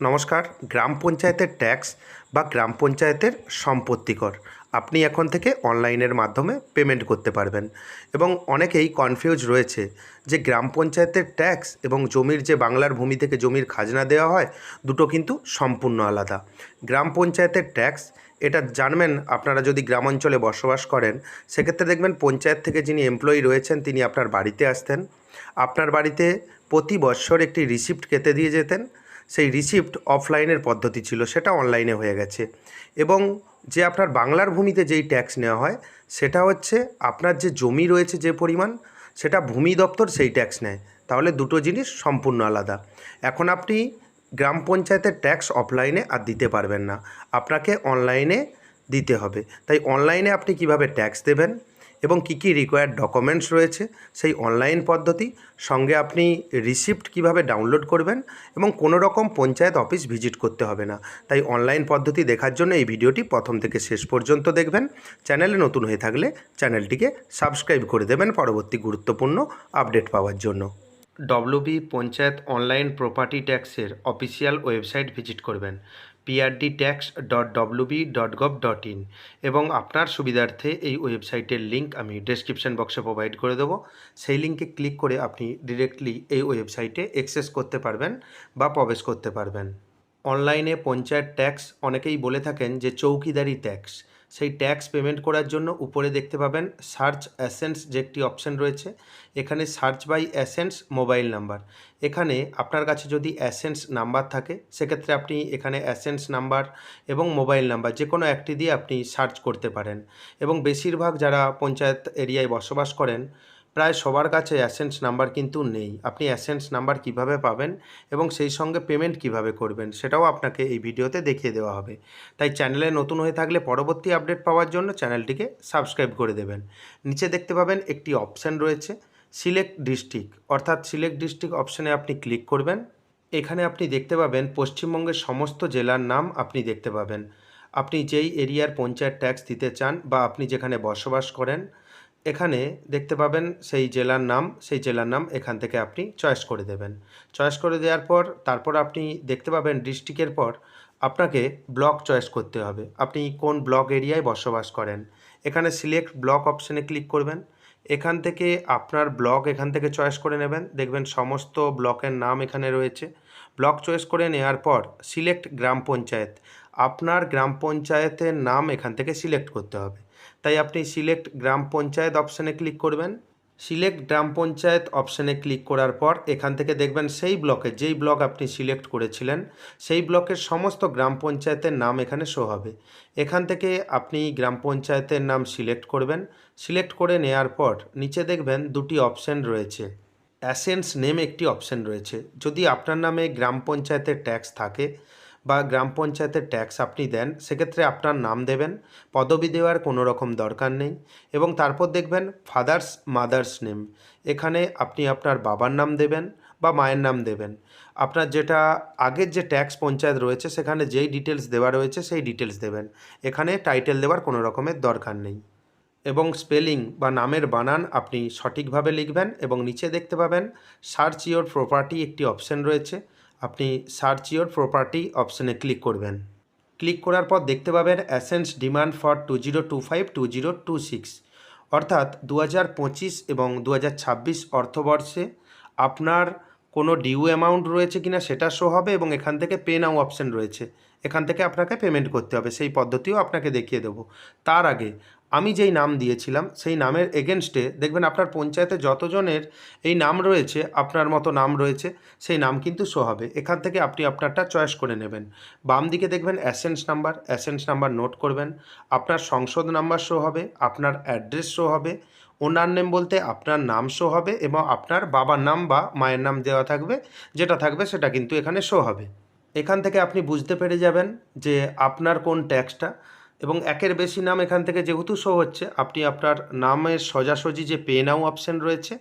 নমস্কার। গ্রাম পঞ্চায়েতের ট্যাক্স বা গ্রাম পঞ্চায়েতের সম্পত্তি কর আপনি এখন থেকে অনলাইনের মাধ্যমে পেমেন্ট করতে পারবেন এবং অনেকেই কনফিউজ রয়েছে যে গ্রাম পঞ্চায়েতের ট্যাক্স এবং জমির যে বাংলার ভূমি থেকে জমির খাজনা দেওয়া হয় দুটো কিন্তু সম্পূর্ণ আলাদা। গ্রাম পঞ্চায়েতের ট্যাক্স এটা জানবেন আপনারা যদি গ্রামাঞ্চলে বসবাস করেন, সেক্ষেত্রে দেখবেন পঞ্চায়েত থেকে যিনি এমপ্লয়ি রয়েছেন তিনি আপনার বাড়িতে আসতেন, আপনার বাড়িতে প্রতি বৎসর একটি রিসিপ্ট কেটে দিয়ে যেতেন। সেই রিসিপ্ট অফলাইনের পদ্ধতি ছিল, সেটা অনলাইনে হয়ে গেছে। এবং যে আপনার বাংলার ভূমিতে যেই ট্যাক্স নেওয়া হয় সেটা হচ্ছে আপনার যে জমি রয়েছে যে পরিমাণ, সেটা ভূমি দপ্তর সেই ট্যাক্স নেয়। তাহলে দুটো জিনিস সম্পূর্ণ আলাদা। এখন আপনি গ্রাম পঞ্চায়েতের ট্যাক্স অফলাইনে আর দিতে পারবেন না, আপনাকে অনলাইনে দিতে হবে। তাই অনলাইনে আপনি কিভাবে ট্যাক্স দেবেন এবং কী কী রিকোয়ার্ড ডকুমেন্টস রয়েছে সেই অনলাইন পদ্ধতি, সঙ্গে আপনি রিসিপ্ট কিভাবে ডাউনলোড করবেন এবং কোনো রকম পঞ্চায়েত অফিস ভিজিট করতে হবে না। তাই অনলাইন পদ্ধতি দেখার জন্য এই ভিডিওটি প্রথম থেকে শেষ পর্যন্ত দেখবেন। চ্যানেলে নতুন হয়ে থাকলে চ্যানেলটিকে সাবস্ক্রাইব করে দেবেন পরবর্তী গুরুত্বপূর্ণ আপডেট পাওয়ার জন্য। ডব্লিউবি পঞ্চায়েত অনলাইন প্রপার্টি ট্যাক্সের অফিসিয়াল ওয়েবসাইট ভিজিট করবেন prdtax.wb.gov.in এবং আপনার সুবিধার্থে এই ওয়েবসাইটের লিঙ্ক আমি ডেসক্রিপশন বক্সে প্রোভাইড করে দেবো। সেই লিঙ্কে ক্লিক করে আপনি ডিরেক্টলি এই ওয়েবসাইটে অ্যাক্সেস করতে পারবেন বা প্রবেশ করতে পারবেন। অনলাইনে পঞ্চায়েত ট্যাক্স অনেকেই বলে থাকেন যে চৌকিদারি ট্যাক্স, সেই ট্যাক্স পেমেন্ট করার জন্য উপরে দেখতে পাবেন সার্চ অ্যাসেন্স যে একটি অপশান রয়েছে, এখানে সার্চ বাই অ্যাসেন্স মোবাইল নাম্বার। এখানে আপনার কাছে যদি অ্যাসেন্স নাম্বার থাকে সেক্ষেত্রে আপনি এখানে অ্যাসেন্স নাম্বার এবং মোবাইল নাম্বার যে কোনো একটি দিয়ে আপনি সার্চ করতে পারেন। এবং বেশিরভাগ যারা পঞ্চায়েত এরিয়ায় বসবাস করেন প্রায় সবার কাছে অ্যাসেন্স নাম্বার কিন্তু নেই। আপনি অ্যাসেন্স নাম্বার কিভাবে পাবেন এবং সেই সঙ্গে পেমেন্ট কিভাবে করবেন সেটাও আপনাকে এই ভিডিওতে দেখিয়ে দেওয়া হবে। তাই চ্যানেলে নতুন হয়ে থাকলে পরবর্তী আপডেট পাওয়ার জন্য চ্যানেলটিকে সাবস্ক্রাইব করে দেবেন। নিচে দেখতে পাবেন একটি অপশান রয়েছে সিলেক্ট ডিস্ট্রিক্ট, অর্থাৎ সিলেক্ট ডিস্ট্রিক্ট অপশানে আপনি ক্লিক করবেন। এখানে আপনি দেখতে পাবেন পশ্চিমবঙ্গের সমস্ত জেলার নাম আপনি দেখতে পাবেন। আপনি যেই এরিয়ার পঞ্চায়েত ট্যাক্স দিতে চান বা আপনি যেখানে বসবাস করেন এখানে দেখতে পাবেন সেই জেলার নাম এখান থেকে আপনি চয়েস করে দেবেন। চয়েস করে দেওয়ার পর তারপর আপনি দেখতে পাবেন ডিস্ট্রিক্টের পর আপনাকে ব্লক চয়েস করতে হবে, আপনি কোন ব্লক এরিয়ায় বসবাস করেন। এখানে সিলেক্ট ব্লক অপশানে ক্লিক করবেন। এখান থেকে আপনার ব্লক এখান থেকে চয়েস করে নেবেন। দেখবেন সমস্ত ব্লকের নাম এখানে রয়েছে। ব্লক চয়েস করে নেওয়ার পর সিলেক্ট গ্রাম পঞ্চায়েত, আপনার গ্রাম পঞ্চায়েতের নাম এখান থেকে সিলেক্ট করতে হবে। তাই আপনি সিলেক্ট গ্রাম পঞ্চায়েত অপশানে ক্লিক করবেন। সিলেক্ট গ্রাম পঞ্চায়েত অপশানে ক্লিক করার পর এখান থেকে দেখবেন সেই ব্লকে যেই ব্লক আপনি সিলেক্ট করেছিলেন সেই ব্লকের সমস্ত গ্রাম পঞ্চায়েতের নাম এখানে শো হবে। এখান থেকে আপনি গ্রাম পঞ্চায়েতের নাম সিলেক্ট করবেন। সিলেক্ট করে নেওয়ার পর নিচে দেখবেন দুটি অপশান রয়েছে, অ্যাসেন্স নেম একটি অপশান রয়েছে। যদি আপনার নামে গ্রাম পঞ্চায়েতের ট্যাক্স থাকে বা গ্রাম পঞ্চায়েতের ট্যাক্স আপনি দেন সেক্ষেত্রে আপনার নাম দেবেন, পদবি দেওয়ার কোনো রকম দরকার নেই। এবং তারপর দেখবেন ফাদার্স মাদার্স নেম, এখানে আপনি আপনার বাবার নাম দেবেন বা মায়ের নাম দেবেন। আপনার যেটা আগের যে ট্যাক্স পঞ্চায়েত রয়েছে সেখানে যেই ডিটেলস দেওয়া রয়েছে সেই ডিটেলস দেবেন, এখানে টাইটেল দেওয়ার কোনো রকমের দরকার নেই। এবং স্পেলিং বা নামের বানান আপনি সঠিকভাবে লিখবেন। এবং নিচে দেখতে পাবেন সার্চ ইওর প্রপার্টি একটি অপশান রয়েছে, আপনি সার্চ ইওর প্রপার্টি অপশানে ক্লিক করবেন। ক্লিক করার পর দেখতে পাবেন অ্যাসেন্স ডিমান্ড ফর 2025-2026, অর্থাৎ 2025 এবং 2026 অর্থবর্ষে আপনার কোনো ডিউ অ্যামাউন্ট রয়েছে কিনা সেটা শো হবে এবং এখান থেকে পে নাও অপশান রয়েছে, এখান থেকে আপনাকে পেমেন্ট করতে হবে। সেই পদ্ধতিও আপনাকে দেখিয়ে দেবো। তার আগে আমি যেই নাম দিয়েছিলাম সেই নামের এগেনস্টে দেখবেন আপনার পঞ্চায়েতে যতজনের এই নাম রয়েছে আপনার মতো নাম রয়েছে সেই নাম কিন্তু শো হবে। এখান থেকে আপনি আপনারটা চয়েস করে নেবেন। বাম দিকে দেখবেন অ্যাসেন্স নাম্বার নোট করবেন, আপনার সংসদ নাম্বার শো হবে, আপনার অ্যাড্রেস শো হবে, ওনার নেম বলতে আপনার নাম শো হবে এবং আপনার বাবার নাম বা মায়ের নাম দেওয়া থাকবে, যেটা থাকবে সেটা কিন্তু এখানে শো হবে। এখান থেকে আপনি বুঝতে পেরে যাবেন যে আপনার কোন ট্যাক্সটা, এবং একের বেশি নাম এখান থেকে যেহেতু শো হচ্ছে আপনি আপনার নামের সোজাসুজি যে পে নাও অপশান রয়েছে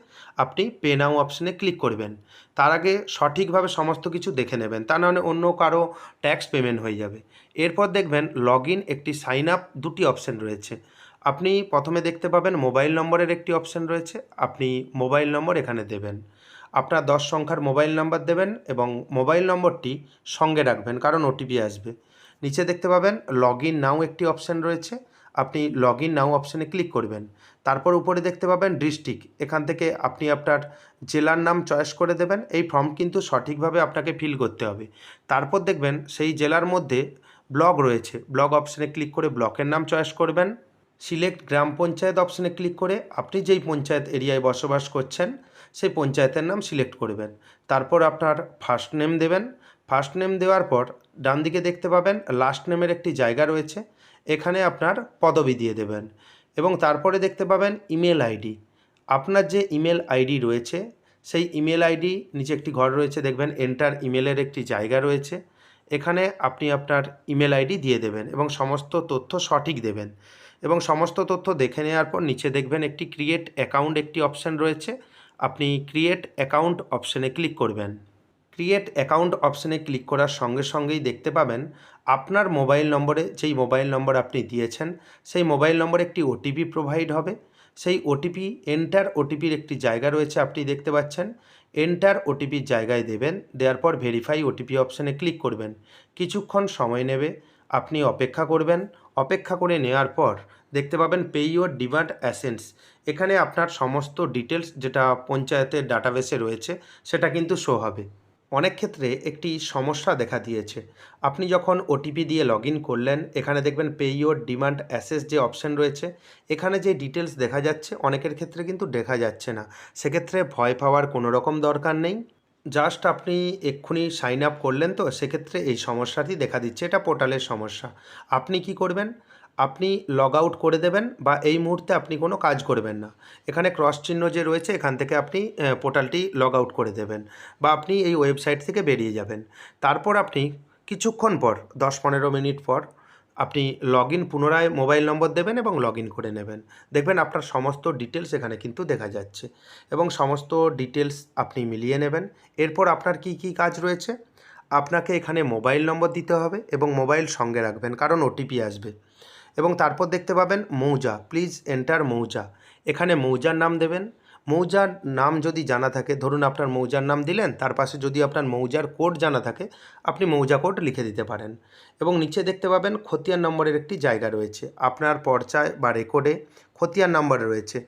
আপনি পে নাও অপশানে ক্লিক করবেন। তার আগে সঠিকভাবে সমস্ত কিছু দেখে নেবেন, তা নাহলে অন্য কারো ট্যাক্স পেমেন্ট হয়ে যাবে। এরপর দেখবেন লগ ইন একটি সাইন আপ দুটি অপশান রয়েছে। আপনি প্রথমে দেখতে পাবেন মোবাইল নম্বরের একটি অপশান রয়েছে, আপনি মোবাইল নম্বর এখানে দেবেন। আপনার 10 সংখ্যার মোবাইল নাম্বার দেবেন এবং মোবাইল নম্বরটি সঙ্গে রাখবেন, কারণ ওটিপি আসবে। নিচে দেখতে পাবেন লগ ইন নাও একটি অপশান রয়েছে, আপনি লগ ইন নাও অপশানে ক্লিক করবেন। তারপর উপরে দেখতে পাবেন ডিস্ট্রিক্ট, এখান থেকে আপনি আপনার জেলার নাম চয়েস করে দেবেন। এই ফর্ম কিন্তু সঠিকভাবে আপনাকে ফিল করতে হবে। তারপর দেখবেন সেই জেলার মধ্যে ব্লক রয়েছে, ব্লক অপশানে ক্লিক করে ব্লকের নাম চয়েস করবেন। সিলেক্ট গ্রাম পঞ্চায়েত অপশানে ক্লিক করে আপনি যেই পঞ্চায়েত এরিয়ায় বসবাস করছেন সেই পঞ্চায়েতের নাম সিলেক্ট করবেন। তারপর আপনার ফার্স্ট নেম দেবেন। ফার্স্ট নেম দেওয়ার পর ডান দিকে দেখতে পাবেন লাস্ট নেমের একটি জায়গা রয়েছে, এখানে আপনার পদবি দিয়ে দেবেন। এবং তারপরে দেখতে পাবেন ইমেল আইডি, আপনার যে ইমেল আইডি রয়েছে সেই ইমেল আইডি নিচে একটি ঘর রয়েছে, দেখবেন এন্টার ইমেলের একটি জায়গা রয়েছে, এখানে আপনি আপনার ইমেল আইডি দিয়ে দেবেন এবং সমস্ত তথ্য সঠিক দেবেন। এবং সমস্ত তথ্য দেখে নেওয়ার পর নিচে দেখবেন একটি ক্রিয়েট অ্যাকাউন্ট একটি অপশান রয়েছে, আপনি ক্রিয়েট অ্যাকাউন্ট অপশানে ক্লিক করবেন। ক্রিয়েট অ্যাকাউন্ট অপশানে ক্লিক করার সঙ্গে সঙ্গেই দেখতে পাবেন আপনার মোবাইল নম্বরে, যেই মোবাইল নম্বর আপনি দিয়েছেন সেই মোবাইল নম্বরে একটি ওটিপি প্রোভাইড হবে। সেই ওটিপি এন্টার ওটিপির একটি জায়গা রয়েছে, আপনি দেখতে পাচ্ছেন এন্টার ওটিপির জায়গায় দেবেন। দেওয়ার পর ভেরিফাই ওটিপি অপশানে ক্লিক করবেন। কিছুক্ষণ সময় নেবে, আপনি অপেক্ষা করবেন। অপেক্ষা করে নেওয়ার পর দেখতে পাবেন পে ইউর ডিমান্ড অ্যাসেন্স, এখানে আপনার সমস্ত ডিটেলস যেটা পঞ্চায়েতের ডাটাবেসে রয়েছে সেটা কিন্তু শো হবে। অনেক ক্ষেত্রে একটি সমস্যা দেখা দিয়েছে, আপনি যখন ওটিপি দিয়ে লগ ইন করলেন এখানে দেখবেন পে ইউর ডিমান্ড অ্যাসেস যে অপশান রয়েছে, এখানে যে ডিটেলস দেখা যাচ্ছে অনেকের ক্ষেত্রে কিন্তু দেখা যাচ্ছে না। সেক্ষেত্রে ভয় পাওয়ার কোনো রকম দরকার নেই। জাস্ট আপনি এক্ষুনি সাইন আপ করলেন, তো সেক্ষেত্রে এই সমস্যাটি দেখা দিচ্ছে, এটা পোর্টালের সমস্যা। আপনি কি করবেন, আপনি লগ আউট করে দেবেন বা এই মুহূর্তে আপনি কোনো কাজ করবেন না। এখানে ক্রস চিহ্ন যে রয়েছে এখান থেকে আপনি পোর্টালটি লগ আউট করে দেবেন বা আপনি এই ওয়েবসাইট থেকে বেরিয়ে যাবেন। তারপর আপনি কিছুক্ষণ পর 10-15 মিনিট পর আপনি লগ ইন পুনরায় মোবাইল নম্বর দেবেন এবং লগ ইন করে নেবেন। দেখবেন আপনার সমস্ত ডিটেলস এখানে কিন্তু দেখা যাচ্ছে এবং সমস্ত ডিটেলস আপনি মিলিয়ে নেবেন। এরপর আপনার কি কি কাজ রয়েছে, আপনাকে এখানে মোবাইল নম্বর দিতে হবে এবং মোবাইল সঙ্গে রাখবেন, কারণ ওটিপি আসবে। এবং তারপর দেখতে পাবেন মৌজা, প্লিজ এন্টার মৌজা, এখানে মৌজার নাম দেবেন। মৌজার নাম যদি জানা থাকে, ধরুন আপনার মৌজার নাম দিলেন, তার পাশে যদি আপনার মৌজার কোড জানা থাকে আপনি মৌজা কোড লিখে দিতে পারেন। এবং নিচে দেখতে পাবেন খতিয়ান নম্বরের একটি জায়গা রয়েছে, আপনার পর্চায় বা রেকর্ডে খতিয়ান নাম্বার রয়েছে,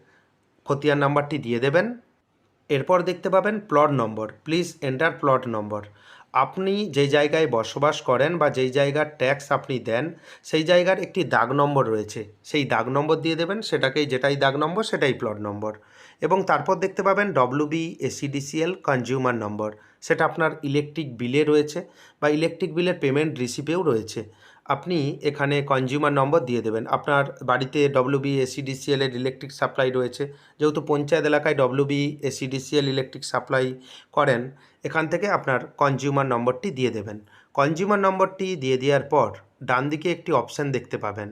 খতিয়ান নাম্বারটি দিয়ে দেবেন। এরপর দেখতে পাবেন plot number, please enter plot নম্বর, আপনি যে জায়গায় বসবাস করেন বা যেই জায়গার ট্যাক্স আপনি দেন সেই জায়গার একটি দাগ নম্বর রয়েছে, সেই দাগ নম্বর দিয়ে দেবেন, সেটাকেই যেটাই দাগ নম্বর সেটাই প্লট নম্বর। এবং তারপর দেখতে পাবেন WBACDCL কনজিউমার নম্বর, সেটা আপনার ইলেকট্রিক বিলে রয়েছে বা ইলেকট্রিক বিলের পেমেন্ট রিসিপেও রয়েছে, আপনি এখানে কনজিউমার নম্বর দিয়ে দেবেন। আপনার বাড়িতে WBACDCL এর ইলেকট্রিক সাপ্লাই রয়েছে, যেহেতু পঞ্চায়েত এলাকায় WBACDCL ইলেকট্রিক সাপ্লাই করেন, এখান থেকে আপনার কনজিউমার নম্বরটি দিয়ে দেবেন। কনজিউমার নম্বরটি দিয়ে দেওয়ার পর ডান দিকে একটি অপশান দেখতে পাবেন,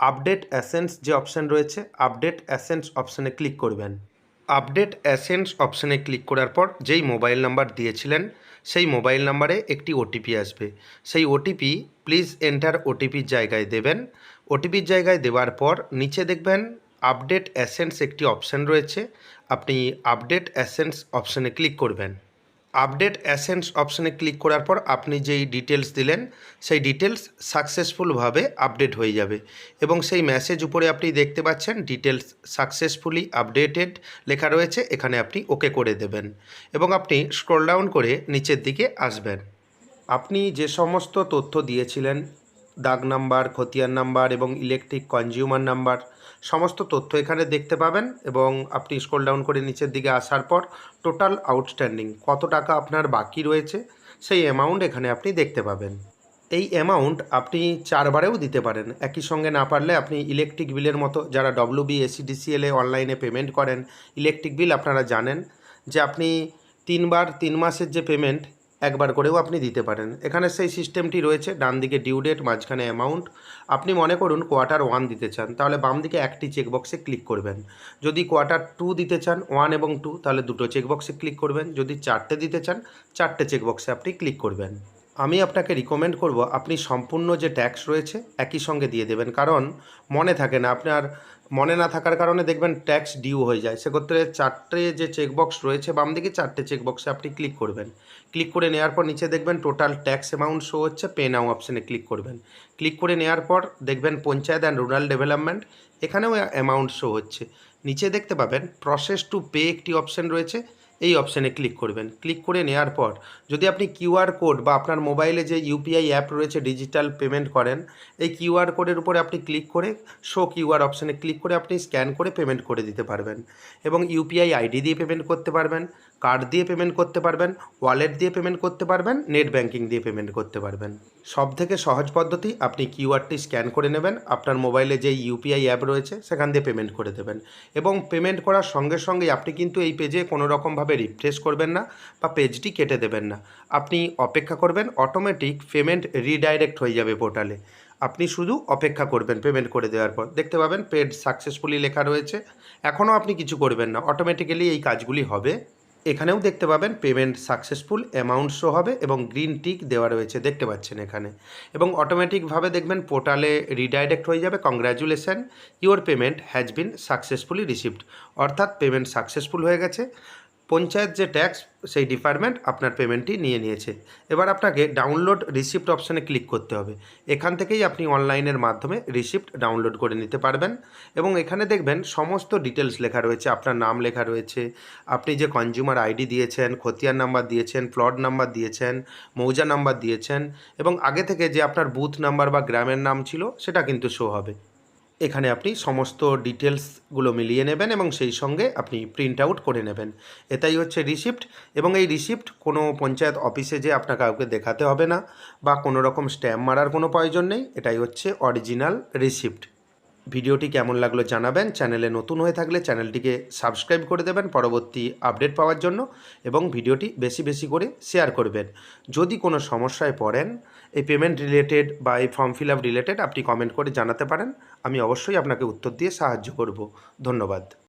আপডেট অ্যাসেন্স যে অপশান রয়েছে, আপডেট অ্যাসেন্স অপশানে ক্লিক করবেন। আপডেট অ্যাসেন্স অপশানে ক্লিক করার পর যেই মোবাইল নাম্বার দিয়েছিলেন সেই মোবাইল নাম্বারে একটি ওটিপি আসবে, সেই ওটিপি প্লিজ এন্টার ওটিপির জায়গায় দেবেন। ওটিপির জায়গায় দেওয়ার পর নিচে দেখবেন আপডেট অ্যাসেন্স একটি অপশান রয়েছে, আপনি আপডেট অ্যাসেন্স অপশানে ক্লিক করবেন। আপডেট অ্যাসেন্স অপশানে ক্লিক করার পর আপনি যেই ডিটেলস দিলেন সেই ডিটেলস সাকসেসফুলভাবে আপডেট হয়ে যাবে এবং সেই মেসেজ উপরে আপনি দেখতে পাচ্ছেন ডিটেলস সাকসেসফুলি আপডেটেড লেখা রয়েছে, এখানে আপনি ওকে করে দেবেন এবং আপনি স্ক্রল ডাউন করে নিচের দিকে আসবেন। আপনি যে সমস্ত তথ্য দিয়েছিলেন, দাগ নাম্বার, খতিয়ান নাম্বার এবং ইলেকট্রিক কনজিউমার নাম্বার, সমস্ত তথ্য এখানে দেখতে পাবেন এবং আপনি স্ক্রল ডাউন করে নিচের দিকে আসার পর টোটাল আউটস্ট্যান্ডিং কত টাকা আপনার বাকি রয়েছে সেই অ্যামাউন্ট এখানে আপনি দেখতে পাবেন। এই অ্যামাউন্ট আপনি 4 বারেও দিতে পারেন, একই সঙ্গে না পারলে আপনি ইলেকট্রিক বিলের মতো, যারা WBACDCL অনলাইনে পেমেন্ট করেন ইলেকট্রিক বিল, আপনারা জানেন যে আপনি 3 বার 3 মাসের যে পেমেন্ট একবার করেও আপনি দিতে পারেন। এখানে সেই সিস্টেমটি রয়েছে, ডান দিকে ডিউ ডেট, মাঝখানে অ্যামাউন্ট। আপনি মনে করুন Q1 দিতে চান, তাহলে বাম দিকে একটি চেকবক্সে ক্লিক করবেন। যদি Q2 দিতে চান 1 এবং 2, তাহলে দুটো চেকবক্সে ক্লিক করবেন। যদি 4টে দিতে চান 4টে চেকবক্সে আপনি ক্লিক করবেন। আমি আপনাকে রিকমেন্ড করব আপনি সম্পূর্ণ যে ট্যাক্স রয়েছে একই সঙ্গে দিয়ে দেবেন, কারণ মনে থাকে না আপনার মনে না থাকার কারণে দেখবেন ট্যাক্স ডিউ হয়ে যায়। সেক্ষেত্রে 4টে যে চেকবক্স রয়েছে বাম দিকে 4টে চেকবক্সে আপনি ক্লিক করবেন। ক্লিক করে নেওয়ার পর নিচে দেখবেন টোটাল ট্যাক্স অ্যামাউন্ট শো হচ্ছে, পে নাও অপশানে ক্লিক করবেন। ক্লিক করে নেওয়ার পর দেখবেন পঞ্চায়েত অ্যান্ড রুরাল ডেভেলপমেন্ট, এখানেও অ্যামাউন্ট শো হচ্ছে। নিচে দেখতে পাবেন প্রসেস টু পে একটি অপশান রয়েছে, এই অপশানে ক্লিক করবেন। ক্লিক করে নেওয়ার পর যদি আপনি কিউআর কোড বা আপনার মোবাইলে যে ইউপিআই অ্যাপ রয়েছে ডিজিটাল পেমেন্ট করেন, এই কিউআর কোডের উপরে আপনি ক্লিক করে শো কিউআর অপশানে ক্লিক করে আপনি স্ক্যান করে পেমেন্ট করে দিতে পারবেন। এবং ইউপিআই আইডি দিয়ে পেমেন্ট করতে পারবেন, কার্ড দিয়ে পেমেন্ট করতে পারবেন, ওয়ালেট দিয়ে পেমেন্ট করতে পারবেন, নেট ব্যাঙ্কিং দিয়ে পেমেন্ট করতে পারবেন। সবথেকে সহজ পদ্ধতি, আপনি কিউআরটি স্ক্যান করে নেবেন, আপনার মোবাইলে যে ইউপিআই অ্যাপ রয়েছে সেখান দিয়ে পেমেন্ট করে দেবেন। এবং পেমেন্ট করার সঙ্গে সঙ্গেই আপনি কিন্তু এই পেজে কোনো রকমভাবে রিফ্রেশ করবেন না বা পেজটি কেটে দেবেন না। আপনি অপেক্ষা করবেন, অটোমেটিক পেমেন্ট রিডাইরেক্ট হয়ে যাবে পোর্টালে। আপনি শুধু অপেক্ষা করবেন পেমেন্ট করে দেওয়ার পর। দেখতে পাবেন পেড সাকসেসফুলি লেখা রয়েছে। এখনও আপনি কিছু করবেন না, অটোমেটিক্যালি এই কাজগুলি হবে। এখানেও দেখতে পাবেন পেমেন্ট সাকসেসফুল, অ্যামাউন্ট শো হবে এবং গ্রিন টিক দেওয়া রয়েছে, দেখতে পাচ্ছেন এখানে। এবং অটোমেটিকভাবে দেখবেন পোর্টালে রিডাইরেক্ট হয়ে যাবে, congratulation your payment has been successfully received, অর্থাৎ পেমেন্ট সাকসেসফুল হয়ে গেছে। পঞ্চায়েত যে ট্যাক্স সেই ডিপার্টমেন্ট আপনার পেমেন্টটি নিয়ে নিয়েছে। এবার আপনাকে ডাউনলোড রিসিপ্ট অপশানে ক্লিক করতে হবে। এখান থেকেই আপনি অনলাইনের মাধ্যমে রিসিপ্ট ডাউনলোড করে নিতে পারবেন। এবং এখানে দেখবেন সমস্ত ডিটেলস লেখা রয়েছে, আপনার নাম লেখা রয়েছে, আপনি যে কনজিউমার আইডি দিয়েছেন, খতিয়ান নাম্বার দিয়েছেন, প্লট নাম্বার দিয়েছেন, মৌজা নাম্বার দিয়েছেন এবং আগে থেকে যে আপনার বুথ নাম্বার বা গ্রামের নাম ছিল সেটা কিন্তু শো হবে। এখানে আপনি সমস্ত ডিটেলসগুলো মিলিয়ে নেবেন এবং সেই সঙ্গে আপনি প্রিন্ট আউট করে নেবেন। এটাই হচ্ছে রিসিপ্ট। এবং এই রিসিপ্ট কোনো পঞ্চায়েত অফিসে যে আপনাকে কাউকে দেখাতে হবে না বা কোনো রকম স্ট্যাম্প মারার কোনো প্রয়োজন নেই, এটাই হচ্ছে অরিজিনাল রিসিপ্ট। ভিডিওটি কেমন লাগলো জানাবেন। চ্যানেলে নতুন হয়ে থাকলে চ্যানেলটিকে সাবস্ক্রাইব করে দেবেন পরবর্তী আপডেট পাওয়ার জন্য এবং ভিডিওটি বেশি বেশি করে শেয়ার করবেন। যদি কোনো সমস্যায় পড়েন এই পেমেন্ট রিলেটেড বা এই ফর্ম ফিল আপ রিলেটেড, আপনি কমেন্ট করে জানাতে পারেন, আমি অবশ্যই আপনাকে উত্তর দিয়ে সাহায্য করব। ধন্যবাদ।